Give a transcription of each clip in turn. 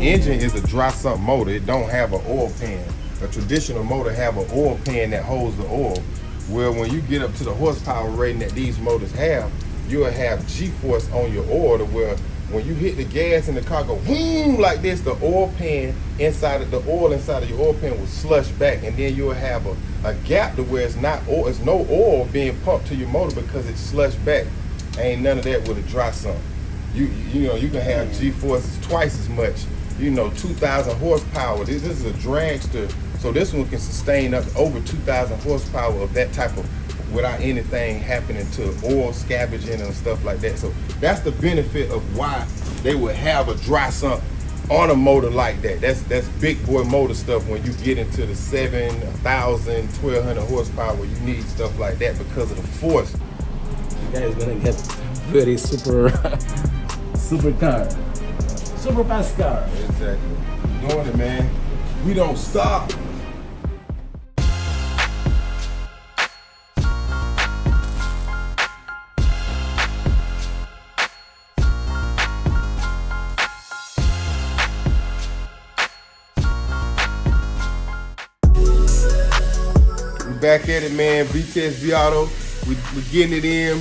Engine is a dry sump motor. It don't have an oil pan. A traditional motor have an oil pan that holds the oil. Where when you get up to the horsepower rating that these motors have, you'll have G-force on your oil to where when you hit the gas and the car go boom like this, the oil pan inside of the oil inside of your oil pan will slush back, and then you'll have a gap to where it's not oil, it's no oil being pumped to your motor because it's slushed back. Ain't none of that with a dry sump. You know you can have G-forces twice as much. 2,000 horsepower. This is a dragster, so this one can sustain up to over 2,000 horsepower of that type of, without anything happening to oil scavenging and stuff like that. So that's the benefit of why they would have a dry sump on a motor like that. That's big boy motor stuff. When you get into the 7,000, 1,200 horsepower, you need stuff like that because of the force. You guys gonna get very super car. Super fast car. Exactly. Doing it, man. We don't stop. We back at it, man. VTSV Auto. We're getting it in.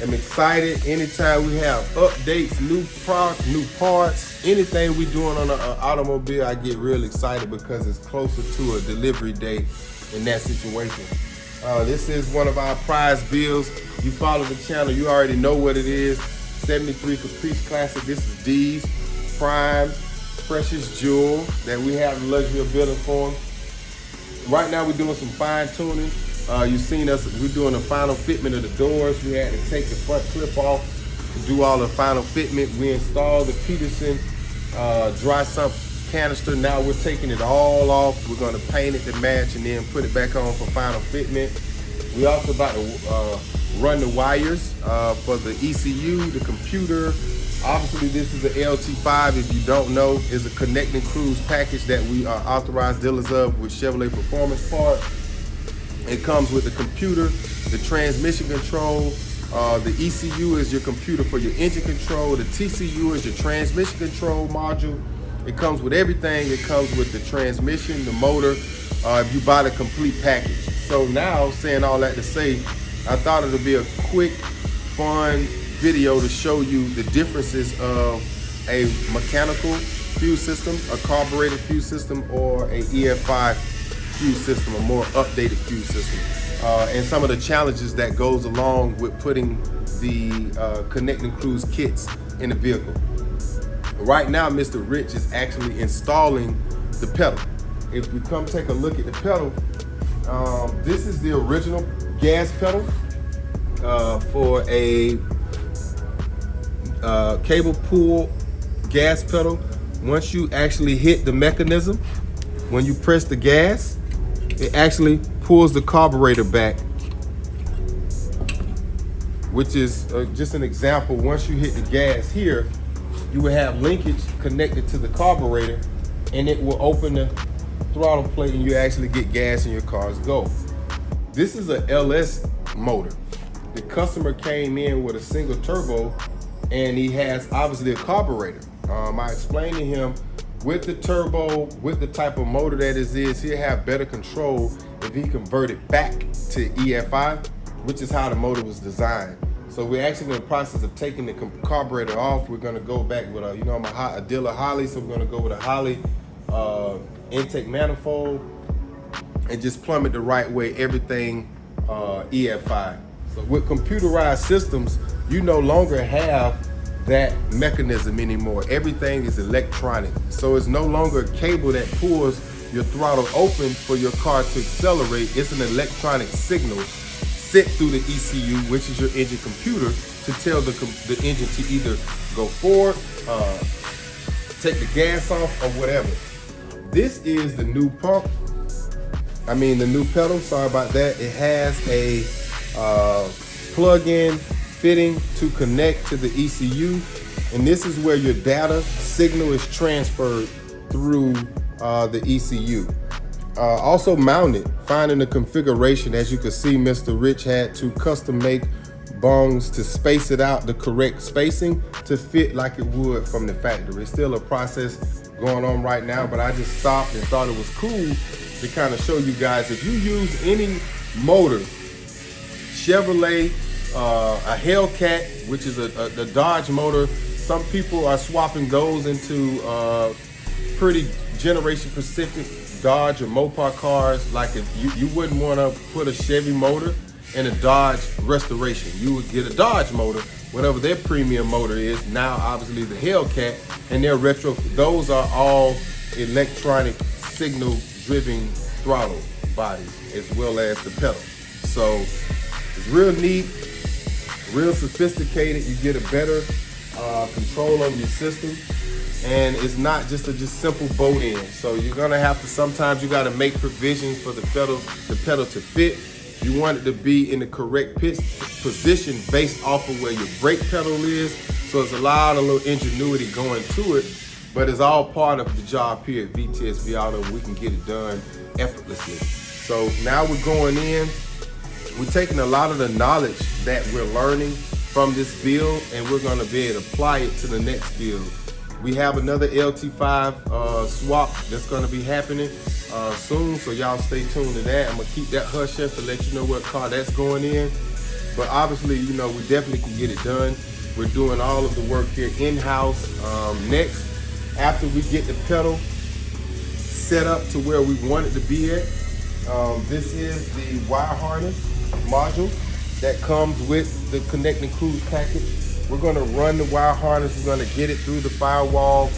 I'm excited. Anytime we have updates, new products, new parts, anything we doing on an automobile, I get real excited because it's closer to a delivery day in that situation. This is one of our prize bills. You follow the channel, you already know what it is. 73 Caprice Classic. This is D's Prime Precious Jewel that we have the luxury of building for them. Right now we're doing some fine tuning. You've seen us, we're doing the final fitment of the doors. We had to take the front clip off to do all the final fitment. We installed the Peterson dry sump canister. Now we're taking it all off. We're gonna paint it to match and then put it back on for final fitment. We also about to run the wires for the ECU, the computer. Obviously this is the LT5, if you don't know, is a connect and cruise package that we are authorized dealers of with Chevrolet Performance Parts. It comes with the computer, the transmission control, the ECU is your computer for your engine control, the TCU is your transmission control module. It comes with everything. It comes with the transmission, the motor, if you buy the complete package. So now, saying all that to say, I thought it would be a quick, fun video to show you the differences of a mechanical fuel system, a carbureted fuel system, or a EFI fuel system, a more updated fuel system, and some of the challenges that goes along with putting the connect and cruise kits in the vehicle. Right now, Mr. Rich is actually installing the pedal. If we come take a look at the pedal, this is the original gas pedal for a cable pull gas pedal. Once you actually hit the mechanism, when you press the gas, it actually pulls the carburetor back, which is just an example. Once you hit the gas here, you will have linkage connected to the carburetor, and it will open the throttle plate and you actually get gas in your car's go. This is a LS motor. The customer came in with a single turbo and he has obviously a carburetor. I explained to him with the turbo, with the type of motor that it is, he'll have better control if he convert it back to EFI, which is how the motor was designed. So we're actually in the process of taking the carburetor off. We're gonna go back with I'm a dealer Holley, so we're gonna go with a Holley intake manifold and just plumb it the right way, everything EFI. So with computerized systems, you no longer have that mechanism anymore. Everything is electronic. So it's no longer a cable that pulls your throttle open for your car to accelerate. It's an electronic signal sent through the ECU, which is your engine computer, to tell the engine to either go forward, take the gas off, or whatever. This is the new pump. I mean the new pedal, sorry about that. It has a plug-in fitting to connect to the ECU, and this is where your data signal is transferred through the ECU. Also mounted, finding the configuration. As you can see, Mr. Rich had to custom make bungs to space it out the correct spacing to fit like it would from the factory. It's still a process going on right now, but I just stopped and thought it was cool to kind of show you guys. If you use any motor, Chevrolet, a Hellcat, which is a Dodge motor, some people are swapping those into pretty generation specific Dodge or Mopar cars. Like if you wouldn't want to put a Chevy motor in a Dodge Restoration. You would get a Dodge motor, whatever their premium motor is. Now obviously the Hellcat and their retro, those are all electronic signal driven throttle bodies as well as the pedal. So it's real neat, real sophisticated. You get a better control over your system, and it's not just a simple bolt in. So you're gonna have to, sometimes you gotta make provisions for the pedal to fit. You want it to be in the correct position based off of where your brake pedal is. So it's a lot of little ingenuity going to it, but it's all part of the job here at VTSV Auto. We can get it done effortlessly. So now we're going in, we're taking a lot of the knowledge that we're learning from this build, and we're gonna be able to apply it to the next build. We have another LT5 swap that's gonna be happening soon, so y'all stay tuned to that. I'm gonna keep that hush hush to let you know what car that's going in. But obviously, you know, we definitely can get it done. We're doing all of the work here in-house. Next, after we get the pedal set up to where we want it to be at, this is the wire harness module that comes with the connecting cruise package. We're gonna run the wire harness, we're gonna get it through the firewall,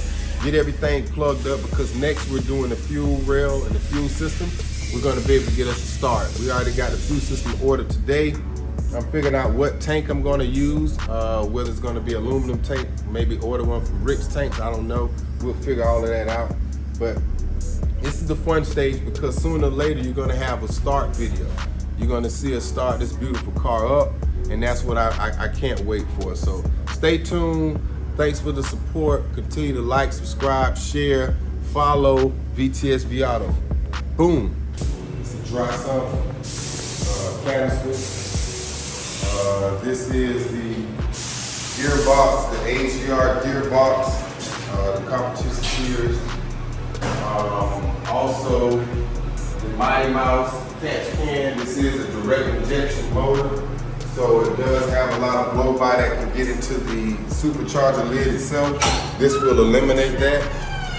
get everything plugged up, because next we're doing the fuel rail and the fuel system. We're gonna be able to get us a start. We already got the fuel system ordered today. I'm figuring out what tank I'm gonna use, whether it's gonna be aluminum tank, maybe order one from Rick's Tanks, I don't know. We'll figure all of that out. But this is the fun stage, because sooner or later you're gonna have a start video. You're gonna see us start this beautiful car up, and that's what I can't wait for. So stay tuned. Thanks for the support. Continue to like, subscribe, share, follow VTSV Auto. Boom. It's a dry sump canister. This is the gearbox, the AGR gearbox, the competition series. Also, the Mighty Mouse catch can. This is a direct injection motor, so it does have a lot of blow by that can get into the supercharger lid itself. This will eliminate that.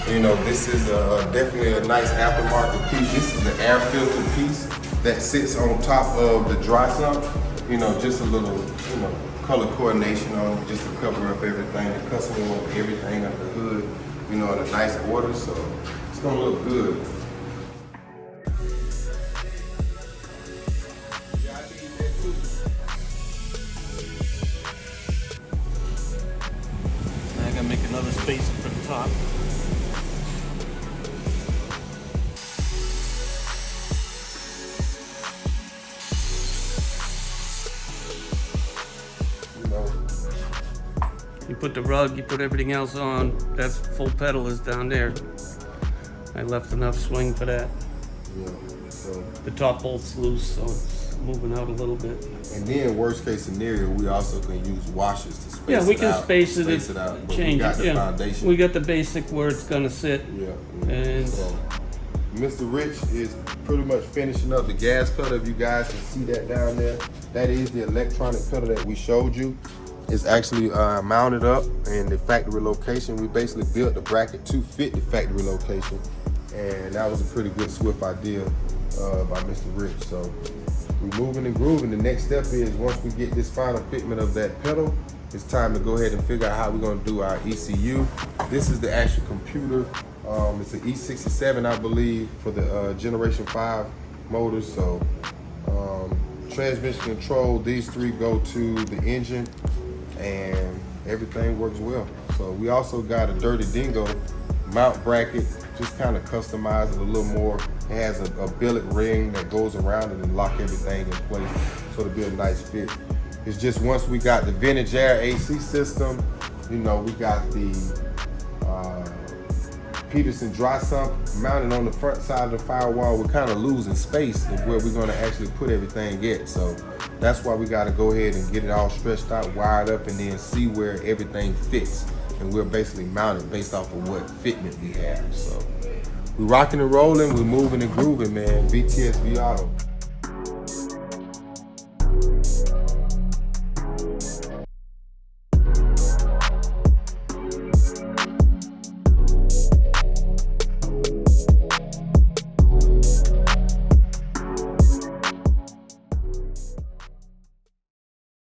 You know, this is definitely a nice aftermarket piece. This is the air filter piece that sits on top of the dry sump. You know, just a little, you know, color coordination on it, just to cover up everything. The customer wants everything under the hood, you know, in a nice order, so it's gonna look good. Now I gotta make another space for the top. You put the rug, you put everything else on, that's full pedal is down there. I left enough swing for that. Yeah, so. The top bolt's loose, so it's moving out a little bit. And then worst case scenario, we also can use washers to space it out. Yeah, we can space it out, change it. Yeah, foundation. we got the basic where it's gonna sit. Yeah. And so, Mr. Rich is pretty much finishing up the gas pedal. If you guys can see that down there, that is the electronic pedal that we showed you. It's actually mounted up in the factory location. We basically built the bracket to fit the factory location, and that was a pretty good swift idea by Mr. Rich. So we're moving and grooving. The next step is, once we get this final fitment of that pedal, it's time to go ahead and figure out how we're gonna do our ECU. This is the actual computer. It's an E67, I believe, for the Generation 5 motors. So transmission control, these three go to the engine, and everything works well. So we also got a Dirty Dingo mount bracket, just kind of customize it a little more. It has a billet ring that goes around it and lock everything in place, so it'll be a nice fit. It's just once we got the vintage air AC system, you know, we got the Peterson dry sump mounted on the front side of the firewall. We're kind of losing space of where we're going to actually put everything at. So that's why we got to go ahead and get it all stretched out, wired up, and then see where everything fits. And we're basically mounted based off of what fitment we have. So we're rocking and rolling, we're moving and grooving, man. VTSV Auto.